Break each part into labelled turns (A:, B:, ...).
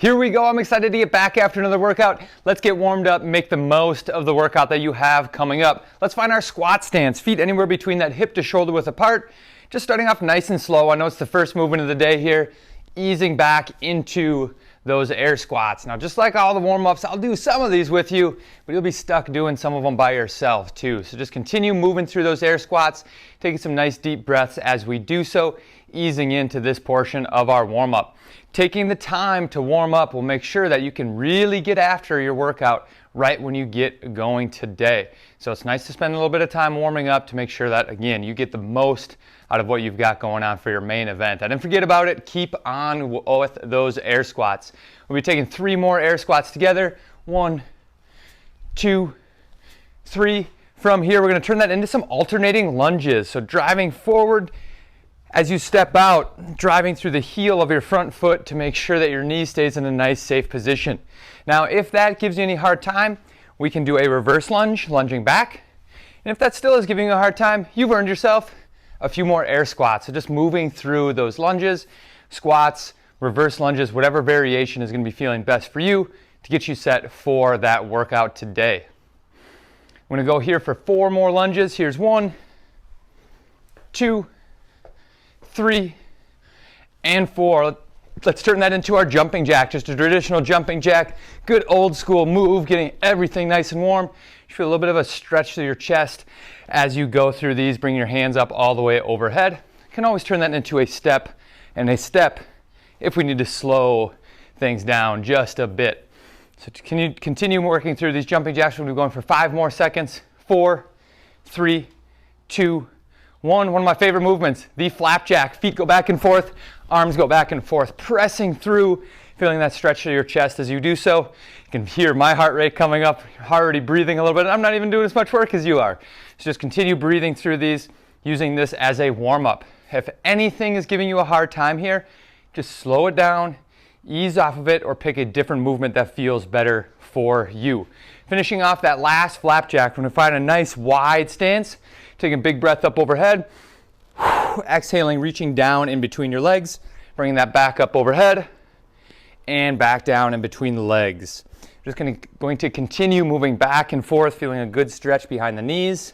A: Here we go. I'm excited to get back after another workout. Let's get warmed up and make the most of the workout that you have coming up. Let's find our squat stance. Feet anywhere between that hip to shoulder width apart. Just starting off nice and slow. I know it's the first movement of the day here. Easing back into those air squats. Now, just like all the warm-ups, I'll do some of these with you, but you'll be stuck doing some of them by yourself too. So just continue moving through those air squats, taking some nice deep breaths as we do so, easing into this portion of our warm-up. Taking the time to warm up will make sure that you can really get after your workout right when you get going today. So it's nice to spend a little bit of time warming up to make sure that, again, you get the most out of what you've got going on for your main event. And don't forget about it, keep on with those air squats. We'll be taking 3 more air squats together. 1, 2, 3. From here, we're gonna turn that into some alternating lunges. So driving forward as you step out, driving through the heel of your front foot to make sure that your knee stays in a nice, safe position. Now, if that gives you any hard time, we can do a reverse lunge, lunging back. And if that still is giving you a hard time, you've earned yourself a few more air squats. So just moving through those lunges, squats, reverse lunges, whatever variation is going to be feeling best for you to get you set for that workout today. I'm going to go here for 4 more lunges. Here's 1, 2, 3, and 4. Let's turn that into our jumping jack, just a traditional jumping jack. Good old school move, getting everything nice and warm. You feel a little bit of a stretch through your chest as you go through these. Bring your hands up all the way overhead. You can always turn that into a step and a step if we need to slow things down just a bit. So can you continue working through these jumping jacks? We'll be going for 5 more seconds. 4, 3, 2, 1 of my favorite movements, the flapjack. Feet go back and forth, arms go back and forth, pressing through, feeling that stretch to your chest as you do so. You can hear my heart rate coming up. You're already breathing a little bit. I'm not even doing as much work as you are. So just continue breathing through these, using this as a warm-up. If anything is giving you a hard time here, just slow it down, ease off of it, or pick a different movement that feels better for you. Finishing off that last flapjack, we're going to find a nice wide stance. Taking a big breath up overhead. Exhaling, reaching down in between your legs. Bringing that back up overhead. And back down in between the legs. Just going to continue moving back and forth, feeling a good stretch behind the knees.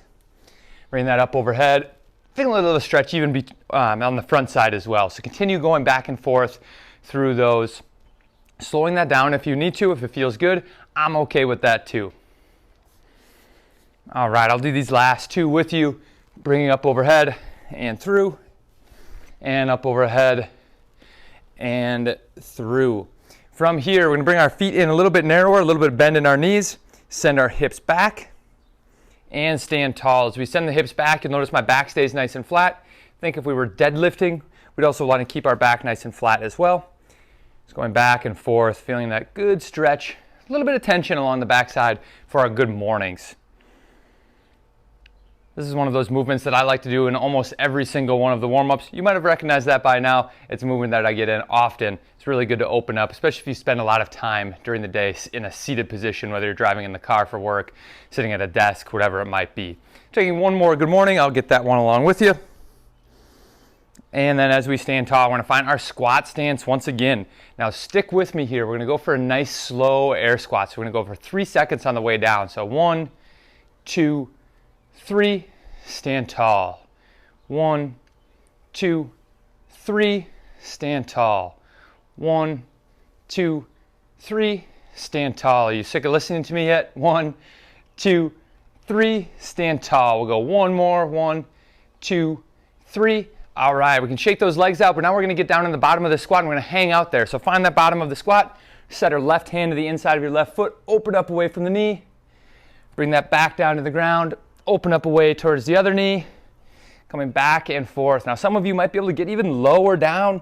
A: Bring that up overhead. Feeling a little stretch even on the front side as well. So continue going back and forth through those. Slowing that down if you need to, if it feels good. I'm okay with that too. All right, I'll do these last 2 with you. Bringing up overhead and through, and up overhead and through. From here, we're gonna bring our feet in a little bit narrower, a little bit of bend in our knees, send our hips back, and stand tall. As we send the hips back, you'll notice my back stays nice and flat. Think if we were deadlifting, we'd also want to keep our back nice and flat as well. Just going back and forth, feeling that good stretch, a little bit of tension along the backside for our good mornings. This is one of those movements that I like to do in almost every single one of the warm-ups. You might have recognized that by now. It's a movement that I get in often. It's really good to open up, especially if you spend a lot of time during the day in a seated position, whether you're driving in the car for work, sitting at a desk, whatever it might be. Taking one more good morning, I'll get that one along with you. And then as we stand tall, we're gonna find our squat stance once again. Now stick with me here. We're gonna go for a nice slow air squat. So we're gonna go for 3 seconds on the way down. So 1, 2, 3, stand tall. 1, 2, 3, stand tall. 1, 2, 3, stand tall. Are you sick of listening to me yet? 1, 2, 3, stand tall. We'll go 1 more. 1, 2, 3. All right, we can shake those legs out, but now we're gonna get down in the bottom of the squat and we're gonna hang out there. So find that bottom of the squat, set our left hand to the inside of your left foot, open up away from the knee, bring that back down to the ground, open up away towards the other knee, coming back and forth. Now some of you might be able to get even lower down.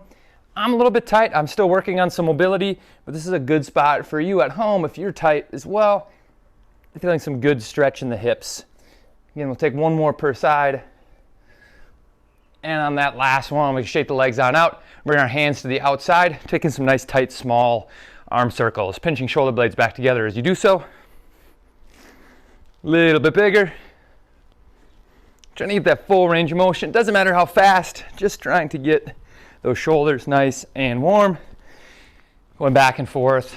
A: I'm a little bit tight. I'm still working on some mobility, but this is a good spot for you at home if you're tight as well. Feeling some good stretch in the hips. Again, we'll take 1 more per side. And on that last one, we can shake the legs on out, bring our hands to the outside, taking some nice tight small arm circles, pinching shoulder blades back together as you do so. A little bit bigger. Trying to get that full range of motion. Doesn't matter how fast, just trying to get those shoulders nice and warm. Going back and forth.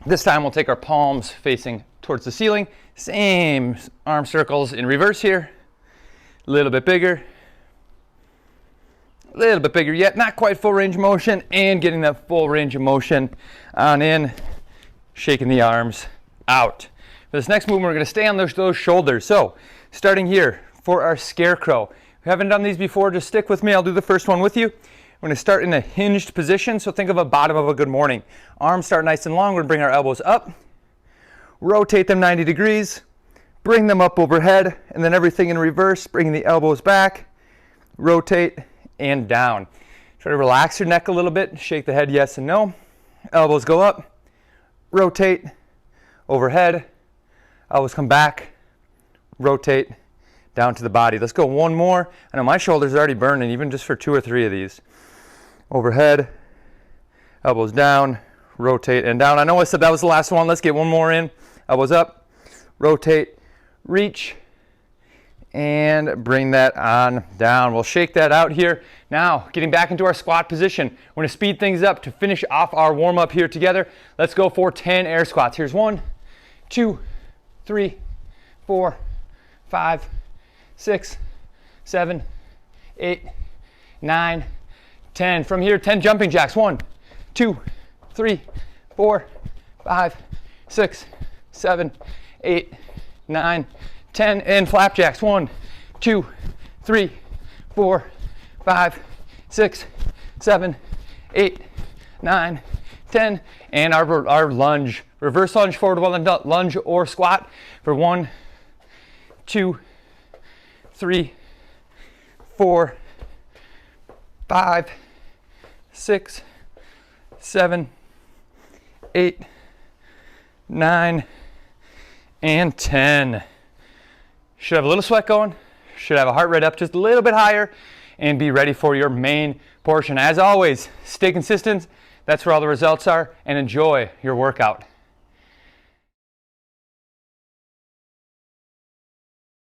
A: This time we'll take our palms facing towards the ceiling. Same arm circles in reverse here. A little bit bigger. A little bit bigger yet, not quite full range of motion, and getting that full range of motion on in, shaking the arms out. For this next movement, we're going to stay on those shoulders. So, starting here for our scarecrow. If you haven't done these before, just stick with me. I'll do the first one with you. We're going to start in a hinged position, so think of a bottom of a good morning. Arms start nice and long. We're going to bring our elbows up, rotate them 90 degrees, bring them up overhead, and then everything in reverse, bringing the elbows back, rotate, and down. Try to relax your neck a little bit, shake the head yes and no. Elbows go up, rotate, overhead, elbows come back, rotate, down to the body. Let's go one more. I know my shoulders are already burning, even just for 2 or 3 of these. Overhead, elbows down, rotate, and down. I know I said that was the last one. Let's get one more in. Elbows up, rotate, reach, and bring that on down. We'll shake that out here. Now, getting back into our squat position. We're going to speed things up to finish off our warm-up here together. Let's go for 10 air squats. Here's 1, 2, 3, 4, 5, 6, 7, 8, 9, 10. From here, 10 jumping jacks. 1, 2, 3, 4, 5, 6, 7, 8, 9, 10. And flapjacks. 1, 2, 3, 4, 5, 6, 7, 8, 9, 10. And our lunge. Reverse lunge, forward lunge, or squat for 1, 2, 3, 4, 5, 6, 7, 8, 9, and 10. Should have a little sweat going, should have a heart rate up just a little bit higher, and be ready for your main portion. As always, stay consistent. That's where all the results are, and enjoy your workout.